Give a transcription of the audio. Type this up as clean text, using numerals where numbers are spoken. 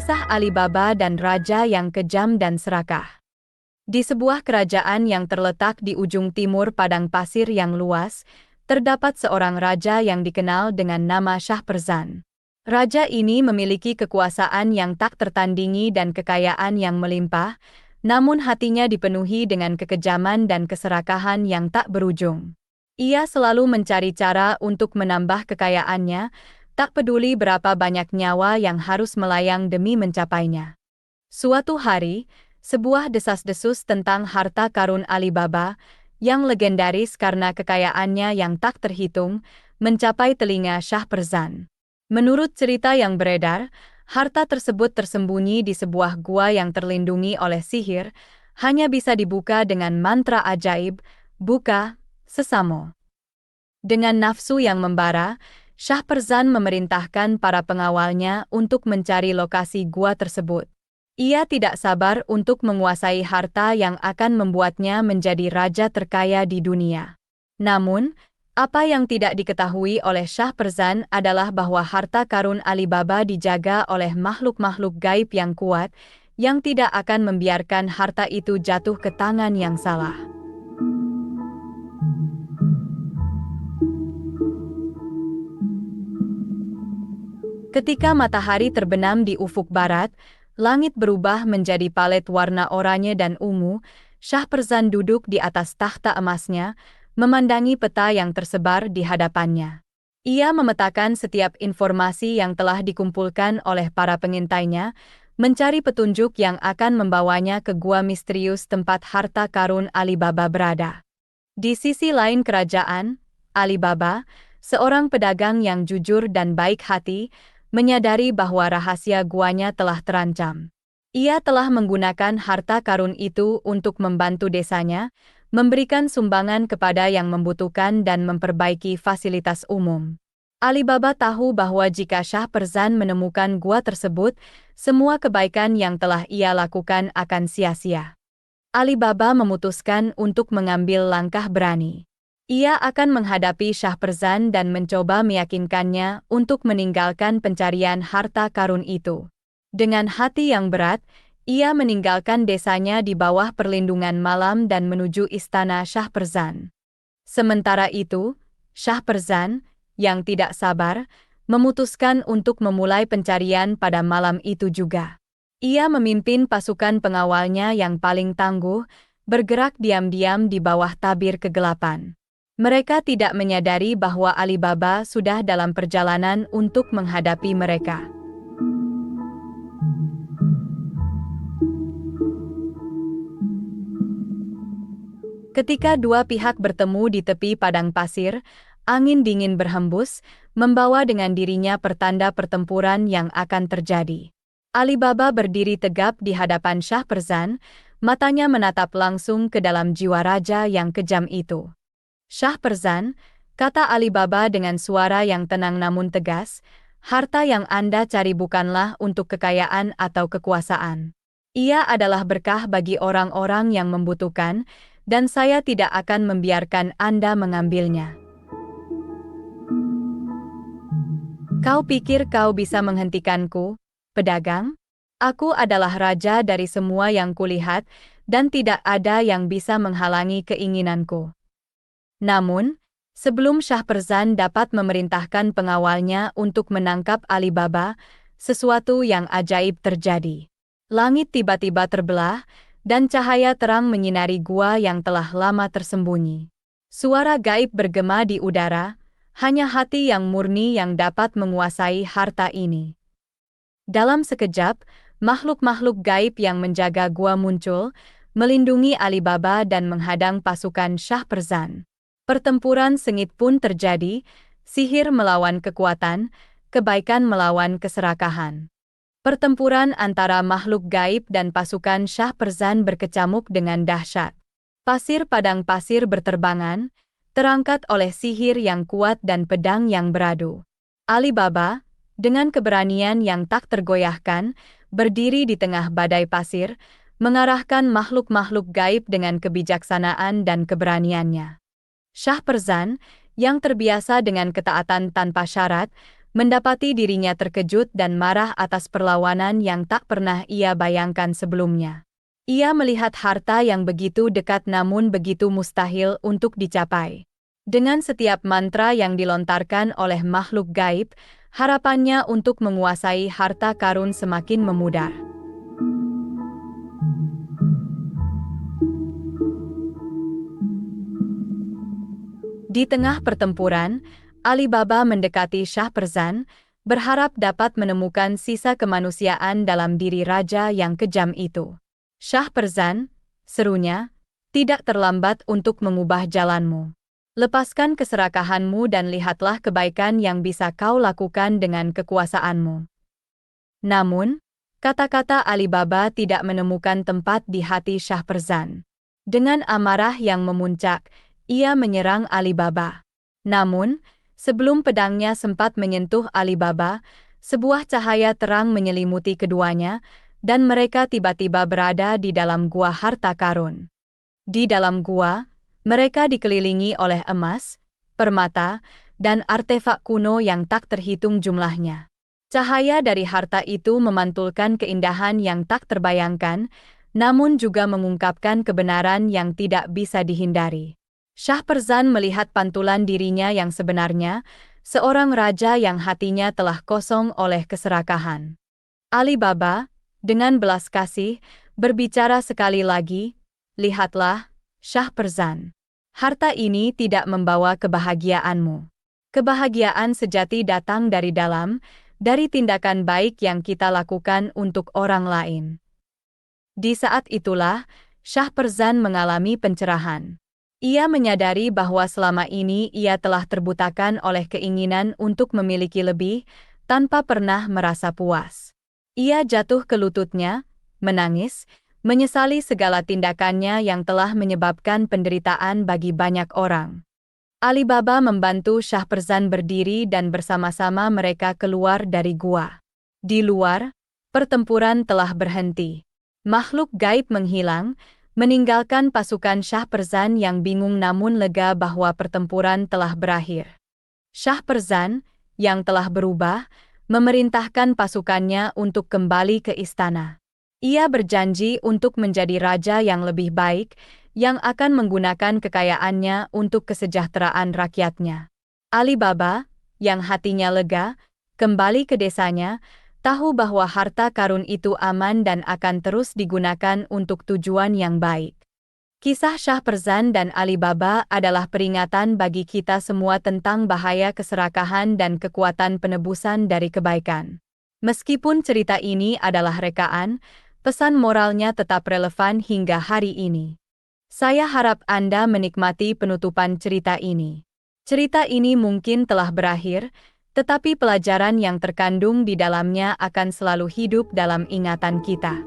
Kisah Alibaba dan Raja yang Kejam dan Serakah. Di sebuah kerajaan yang terletak di ujung timur padang pasir yang luas, terdapat seorang raja yang dikenal dengan nama Shah Perzan. Raja ini memiliki kekuasaan yang tak tertandingi dan kekayaan yang melimpah, namun hatinya dipenuhi dengan kekejaman dan keserakahan yang tak berujung. Ia selalu mencari cara untuk menambah kekayaannya, tak peduli berapa banyak nyawa yang harus melayang demi mencapainya. Suatu hari, sebuah desas-desus tentang harta karun Alibaba, yang legendaris karena kekayaannya yang tak terhitung, mencapai telinga Shah Perzan. Menurut cerita yang beredar, harta tersebut tersembunyi di sebuah gua yang terlindungi oleh sihir, hanya bisa dibuka dengan mantra ajaib, buka, sesamo. Dengan nafsu yang membara, Shah Perzan memerintahkan para pengawalnya untuk mencari lokasi gua tersebut. Ia tidak sabar untuk menguasai harta yang akan membuatnya menjadi raja terkaya di dunia. Namun, apa yang tidak diketahui oleh Shah Perzan adalah bahwa harta karun Alibaba dijaga oleh makhluk-makhluk gaib yang kuat, yang tidak akan membiarkan harta itu jatuh ke tangan yang salah. Ketika matahari terbenam di ufuk barat, langit berubah menjadi palet warna oranye dan ungu. Shah Perzan duduk di atas takhta emasnya, memandangi peta yang tersebar di hadapannya. Ia memetakan setiap informasi yang telah dikumpulkan oleh para pengintainya, mencari petunjuk yang akan membawanya ke gua misterius tempat harta karun Alibaba berada. Di sisi lain kerajaan, Alibaba, seorang pedagang yang jujur dan baik hati, menyadari bahwa rahasia guanya telah terancam. Ia telah menggunakan harta karun itu untuk membantu desanya, memberikan sumbangan kepada yang membutuhkan dan memperbaiki fasilitas umum. Alibaba tahu bahwa jika Shah Perzan menemukan gua tersebut, semua kebaikan yang telah ia lakukan akan sia-sia. Alibaba memutuskan untuk mengambil langkah berani. Ia akan menghadapi Shah Perzan dan mencoba meyakinkannya untuk meninggalkan pencarian harta karun itu. Dengan hati yang berat, ia meninggalkan desanya di bawah perlindungan malam dan menuju istana Shah Perzan. Sementara itu, Shah Perzan, yang tidak sabar, memutuskan untuk memulai pencarian pada malam itu juga. Ia memimpin pasukan pengawalnya yang paling tangguh, bergerak diam-diam di bawah tabir kegelapan. Mereka tidak menyadari bahwa Alibaba sudah dalam perjalanan untuk menghadapi mereka. Ketika dua pihak bertemu di tepi padang pasir, angin dingin berhembus, membawa dengan dirinya pertanda pertempuran yang akan terjadi. Alibaba berdiri tegap di hadapan Shah Perzan, matanya menatap langsung ke dalam jiwa raja yang kejam itu. Shah Perzan, kata Alibaba dengan suara yang tenang namun tegas, harta yang Anda cari bukanlah untuk kekayaan atau kekuasaan. Ia adalah berkah bagi orang-orang yang membutuhkan, dan saya tidak akan membiarkan Anda mengambilnya. Kau pikir kau bisa menghentikanku, pedagang? Aku adalah raja dari semua yang kulihat, dan tidak ada yang bisa menghalangi keinginanku. Namun, sebelum Shah Perzan dapat memerintahkan pengawalnya untuk menangkap Alibaba, sesuatu yang ajaib terjadi. Langit tiba-tiba terbelah, dan cahaya terang menyinari gua yang telah lama tersembunyi. Suara gaib bergema di udara, hanya hati yang murni yang dapat menguasai harta ini. Dalam sekejap, makhluk-makhluk gaib yang menjaga gua muncul, melindungi Alibaba dan menghadang pasukan Shah Perzan. Pertempuran sengit pun terjadi, sihir melawan kekuatan, kebaikan melawan keserakahan. Pertempuran antara makhluk gaib dan pasukan Shah Perzan berkecamuk dengan dahsyat. Pasir padang pasir berterbangan, terangkat oleh sihir yang kuat dan pedang yang beradu. Alibaba, dengan keberanian yang tak tergoyahkan, berdiri di tengah badai pasir, mengarahkan makhluk-makhluk gaib dengan kebijaksanaan dan keberaniannya. Shah Perzan, yang terbiasa dengan ketaatan tanpa syarat, mendapati dirinya terkejut dan marah atas perlawanan yang tak pernah ia bayangkan sebelumnya. Ia melihat harta yang begitu dekat namun begitu mustahil untuk dicapai. Dengan setiap mantra yang dilontarkan oleh makhluk gaib, harapannya untuk menguasai harta karun semakin memudar. Di tengah pertempuran, Alibaba mendekati Shah Perzan, berharap dapat menemukan sisa kemanusiaan dalam diri raja yang kejam itu. "Shah Perzan," serunya, "tidak terlambat untuk mengubah jalanmu. Lepaskan keserakahanmu dan lihatlah kebaikan yang bisa kau lakukan dengan kekuasaanmu." Namun, kata-kata Alibaba tidak menemukan tempat di hati Shah Perzan. Dengan amarah yang memuncak, ia menyerang Alibaba. Namun, sebelum pedangnya sempat menyentuh Alibaba, sebuah cahaya terang menyelimuti keduanya, dan mereka tiba-tiba berada di dalam gua harta karun. Di dalam gua, mereka dikelilingi oleh emas, permata, dan artefak kuno yang tak terhitung jumlahnya. Cahaya dari harta itu memantulkan keindahan yang tak terbayangkan, namun juga mengungkapkan kebenaran yang tidak bisa dihindari. Shah Perzan melihat pantulan dirinya yang sebenarnya, seorang raja yang hatinya telah kosong oleh keserakahan. Alibaba, dengan belas kasih, berbicara sekali lagi, "Lihatlah, Shah Perzan. Harta ini tidak membawa kebahagiaanmu. Kebahagiaan sejati datang dari dalam, dari tindakan baik yang kita lakukan untuk orang lain." Di saat itulah, Shah Perzan mengalami pencerahan. Ia menyadari bahwa selama ini ia telah terbutakan oleh keinginan untuk memiliki lebih, tanpa pernah merasa puas. Ia jatuh ke lututnya, menangis, menyesali segala tindakannya yang telah menyebabkan penderitaan bagi banyak orang. Alibaba membantu Shah Perzan berdiri dan bersama-sama mereka keluar dari gua. Di luar, pertempuran telah berhenti. Makhluk gaib menghilang, meninggalkan pasukan Shah Perzan yang bingung namun lega bahwa pertempuran telah berakhir. Shah Perzan, yang telah berubah, memerintahkan pasukannya untuk kembali ke istana. Ia berjanji untuk menjadi raja yang lebih baik, yang akan menggunakan kekayaannya untuk kesejahteraan rakyatnya. Alibaba, yang hatinya lega, kembali ke desanya, tahu bahwa harta karun itu aman dan akan terus digunakan untuk tujuan yang baik. Kisah Shah Perzan dan Alibaba adalah peringatan bagi kita semua tentang bahaya keserakahan dan kekuatan penebusan dari kebaikan. Meskipun cerita ini adalah rekaan, pesan moralnya tetap relevan hingga hari ini. Saya harap Anda menikmati penutupan cerita ini. Cerita ini mungkin telah berakhir, tetapi pelajaran yang terkandung di dalamnya akan selalu hidup dalam ingatan kita.